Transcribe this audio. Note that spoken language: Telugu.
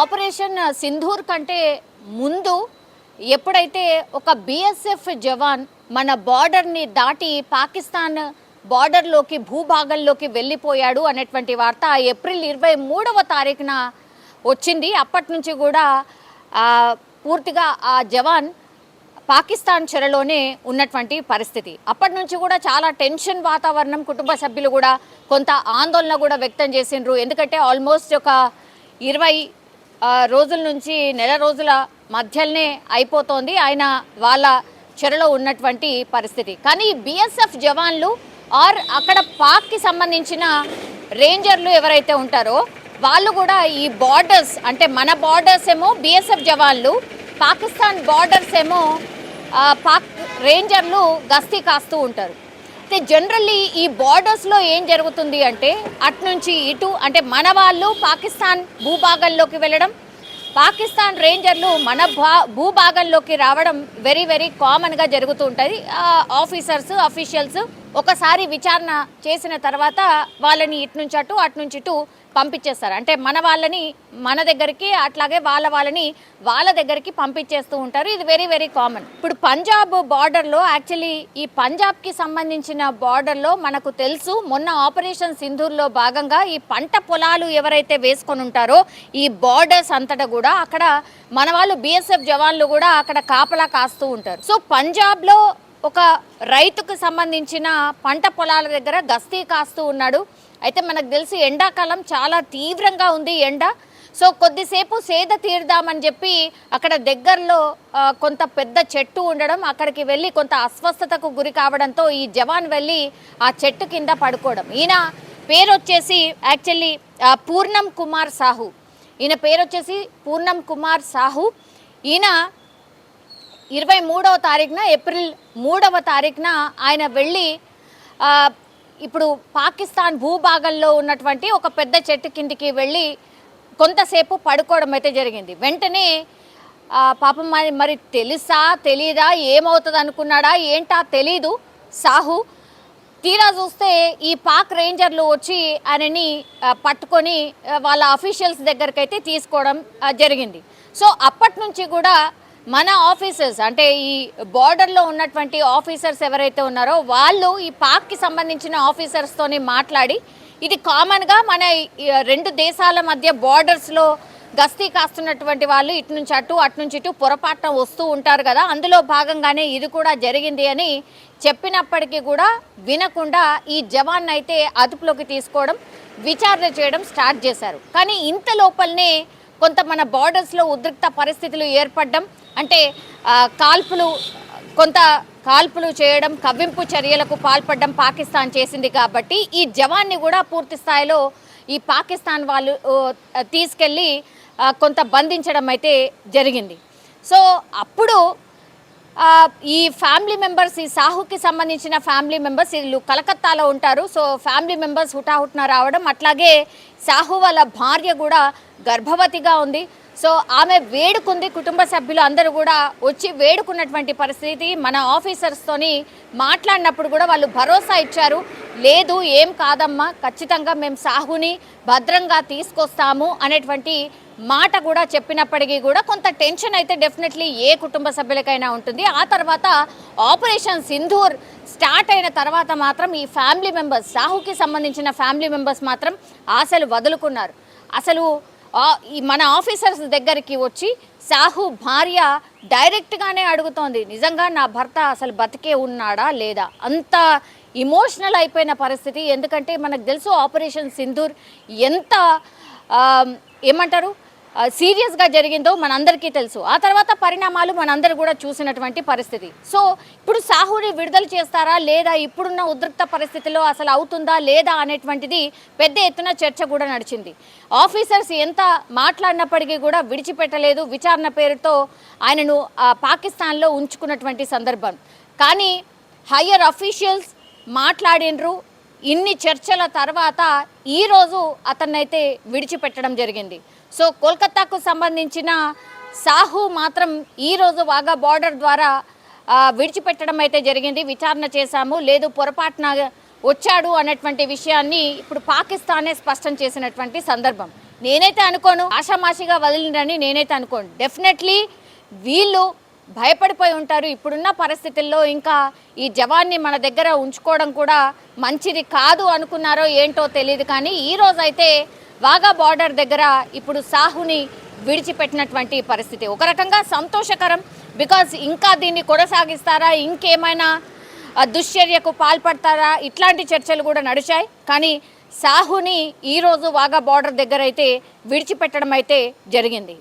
ఆపరేషన్ సింధూర్ కంటే ముందు ఎప్పుడైతే ఒక బీఎస్ఎఫ్ జవాన్ మన బార్డర్ని దాటి పాకిస్తాన్ బార్డర్లోకి భూభాగంలోకి వెళ్ళిపోయాడు అనేటువంటి వార్త ఏప్రిల్ 23వ తారీఖున వచ్చింది. అప్పటి నుంచి కూడా పూర్తిగా ఆ జవాన్ పాకిస్తాన్ చెరలోనే ఉన్నటువంటి పరిస్థితి. అప్పటి నుంచి కూడా చాలా టెన్షన్ వాతావరణం, కుటుంబ సభ్యులు కూడా కొంత ఆందోళన కూడా వ్యక్తం చేసిండ్రు. ఎందుకంటే ఆల్మోస్ట్ ఒక 20 రోజుల నుంచి నెల రోజుల మధ్యలోనే అయిపోతోంది ఆయన వాళ్ళ చెరలో ఉన్నటువంటి పరిస్థితి. కానీ బీఎస్ఎఫ్ జవాన్లు ఆర్ అక్కడ పాక్కి సంబంధించిన రేంజర్లు ఎవరైతే ఉంటారో వాళ్ళు కూడా ఈ బార్డర్స్ అంటే మన బార్డర్స్ ఏమో బీఎస్ఎఫ్ జవాన్లు, పాకిస్తాన్ బార్డర్స్ ఏమో పాక్ రేంజర్లు గస్తీ కాస్తూ ఉంటారు. అయితే జనరల్లీ ఈ బార్డర్స్లో ఏం జరుగుతుంది అంటే అట్నుంచి ఇటు అంటే మన వాళ్ళు పాకిస్తాన్ భూభాగంలోకి వెళ్ళడం, పాకిస్తాన్ రేంజర్లు మన భూభాగంలోకి రావడం వెరీ వెరీ కామన్గా జరుగుతూ ఉంటుంది. ఆఫీసర్స్ అఫీషియల్స్ ఒకసారి విచారణ చేసిన తర్వాత వాళ్ళని ఇటు నుంచి అటు ఇటు పంపించేస్తారు. అంటే మన వాళ్ళని మన దగ్గరికి, అట్లాగే వాళ్ళని వాళ్ళ దగ్గరికి పంపించేస్తూ ఉంటారు. ఇది వెరీ వెరీ కామన్. ఇప్పుడు పంజాబ్ బార్డర్లో యాక్చువల్లీ ఈ పంజాబ్కి సంబంధించిన బార్డర్లో మనకు తెలుసు మొన్న ఆపరేషన్ సింధూర్లో భాగంగా ఈ పంట పొలాలు ఎవరైతే వేసుకొని ఉంటారో ఈ బార్డర్స్ అంతటా కూడా అక్కడ మన వాళ్ళు బీఎస్ఎఫ్ జవాన్లు కూడా అక్కడ కాపలా కాస్తూ ఉంటారు. సో పంజాబ్లో ఒక రైతుకు సంబంధించిన పంట పొలాల దగ్గర గస్తీ కాస్తూ ఉన్నాడు. అయితే మనకు తెలిసి ఎండాకాలం చాలా తీవ్రంగా ఉంది ఎండ. సో కొద్దిసేపు సేద తీరుదామని చెప్పి అక్కడ దగ్గరలో కొంత పెద్ద చెట్టు ఉండడం, అక్కడికి వెళ్ళి కొంత అస్వస్థతకు గురి కావడంతో ఈ జవాన్ వెళ్ళి ఆ చెట్టు కింద పడుకోవడం. ఈయన పేరు వచ్చేసి యాక్చువల్లీ పూర్ణం కుమార్ సాహు. ఈయన పేరు వచ్చేసి పూర్ణం కుమార్ సాహు. ఈయన 23వ తారీఖున ఏప్రిల్ 3వ తారీఖున ఆయన వెళ్ళి ఇప్పుడు పాకిస్తాన్ భూభాగంలో ఉన్నటువంటి ఒక పెద్ద చెట్టు కిందికి వెళ్ళి కొంతసేపు పడుకోవడం అయితే జరిగింది. వెంటనే పాపం మరి తెలుసా తెలీదా ఏమవుతుంది అనుకున్నాడా ఏంటా తెలీదు సాహు. తీరా చూస్తే ఈ పాక్ రేంజర్లు వచ్చి ఆయనని పట్టుకొని వాళ్ళ అఫీషియల్స్ దగ్గరికి అయితే తీసుకోవడం జరిగింది. సో అప్పటి నుంచి కూడా మన ఆఫీసర్స్ అంటే ఈ బార్డర్లో ఉన్నటువంటి ఆఫీసర్స్ ఎవరైతే ఉన్నారో వాళ్ళు ఈ పాక్కి సంబంధించిన ఆఫీసర్స్తోని మాట్లాడి ఇది కామన్గా మన 2 దేశాల మధ్య బార్డర్స్లో గస్తీ కాస్తున్నటువంటి వాళ్ళు ఇటు నుంచి అటు పొరపాటున వస్తూ ఉంటారు కదా, అందులో భాగంగానే ఇది కూడా జరిగింది అని చెప్పినప్పటికీ కూడా వినకుండా ఈ జవాన్ అయితే అదుపులోకి తీసుకోవడం, విచారణ చేయడం స్టార్ట్ చేశారు. కానీ ఇంత లోపలనే కొంత మన బార్డర్స్లో ఉద్రిక్త పరిస్థితులు ఏర్పడడం, అంటే కాల్పులు చేయడం, కవ్వింపు చర్యలకు పాల్పడడం పాకిస్తాన్ చేసింది. కాబట్టి ఈ జవాన్ని కూడా పూర్తి స్థాయిలో ఈ పాకిస్తాన్ వాళ్ళు తీసుకెళ్ళి కొంత బంధించడం అయితే జరిగింది. సో అప్పుడు ఈ ఫ్యామిలీ మెంబర్స్, ఈ సాహుకి సంబంధించిన ఫ్యామిలీ మెంబర్స్ వీళ్ళు కలకత్తాలో ఉంటారు. సో ఫ్యామిలీ మెంబర్స్ హుటాహుటిన రావడం, అట్లాగే సాహు వాళ్ళ భార్య కూడా గర్భవతిగా ఉంది. సో ఆమె వేడుకుంది, కుటుంబ సభ్యులు అందరూ కూడా వచ్చి వేడుకున్నటువంటి పరిస్థితి. మన ఆఫీసర్స్తోని మాట్లాడినప్పుడు కూడా వాళ్ళు భరోసా ఇచ్చారు, లేదు ఏం కాదమ్మా, ఖచ్చితంగా మేము సాహుని భద్రంగా తీసుకొస్తాము అనేటువంటి మాట కూడా చెప్పినప్పటికీ కూడా కొంత టెన్షన్ అయితే డెఫినెట్లీ ఏ కుటుంబ సభ్యులకైనా ఉంటుంది. ఆ తర్వాత ఆపరేషన్ సింధూర్ స్టార్ట్ అయిన తర్వాత మాత్రం ఈ ఫ్యామిలీ మెంబర్స్, సాహుకి సంబంధించిన ఫ్యామిలీ మెంబర్స్ మాత్రం ఆశలు వదులుకున్నారు. అసలు మన ఆఫీసర్స్ దగ్గరికి వచ్చి సాహు భార్య డైరెక్ట్గానే అడుగుతోంది, నిజంగా నా భర్త అసలు బతికే ఉన్నాడా లేదా, అంత ఇమోషనల్ అయిపోయిన పరిస్థితి. ఎందుకంటే మనకు తెలుసు ఆపరేషన్ సింధూర్ ఎంత ఏమంటారు సీరియస్గా జరిగిందో మనందరికీ తెలుసు. ఆ తర్వాత పరిణామాలు మనందరూ కూడా చూసినటువంటి పరిస్థితి. సో ఇప్పుడు సాహుని విడుదల చేస్తారా లేదా, ఇప్పుడున్న ఉద్రిక్త పరిస్థితిలో అసలు అవుతుందా లేదా అనేటువంటిది పెద్ద ఎత్తున చర్చ కూడా నడిచింది. ఆఫీసర్స్ ఎంత మాట్లాడినప్పటికీ కూడా విడిచిపెట్టలేదు, విచారణ పేరుతో ఆయనను పాకిస్తాన్లో ఉంచుకున్నటువంటి సందర్భం. కానీ హయ్యర్ అఫీషియల్స్ మాట్లాడినరు. ఇన్ని చర్చల తర్వాత ఈరోజు అతన్నైతే విడిచిపెట్టడం జరిగింది. సో కోల్కతాకు సంబంధించిన సాహు మాత్రం ఈరోజు వాఘా బార్డర్ ద్వారా విడిచిపెట్టడం అయితే జరిగింది. విచారణ చేశాము, లేదు పొరపాటున వచ్చాడు అనేటువంటి విషయాన్ని ఇప్పుడు పాకిస్తానే స్పష్టం చేసినటువంటి సందర్భం. నేనైతే అనుకోను, ఆషామాషిగా వదిలిందని నేనైతే అనుకోను. డెఫినెట్లీ వీళ్ళు భయపడిపోయి ఉంటారు. ఇప్పుడున్న పరిస్థితుల్లో ఇంకా ఈ జవాన్ని మన దగ్గర ఉంచుకోవడం కూడా మంచిది కాదు అనుకున్నారో ఏంటో తెలియదు. కానీ ఈ రోజైతే వాఘా బార్డర్ దగ్గర ఇప్పుడు సాహుని విడిచిపెట్టినటువంటి పరిస్థితి ఒక రకంగా సంతోషకరం. బికాజ్ ఇంకా దీన్ని కొనసాగిస్తారా, ఇంకేమైనా దుశ్చర్యకు పాల్పడతారా, ఇట్లాంటి చర్చలు కూడా నడిచాయి. కానీ సాహుని ఈరోజు వాఘా బార్డర్ దగ్గర అయితే విడిచిపెట్టడం అయితే జరిగింది.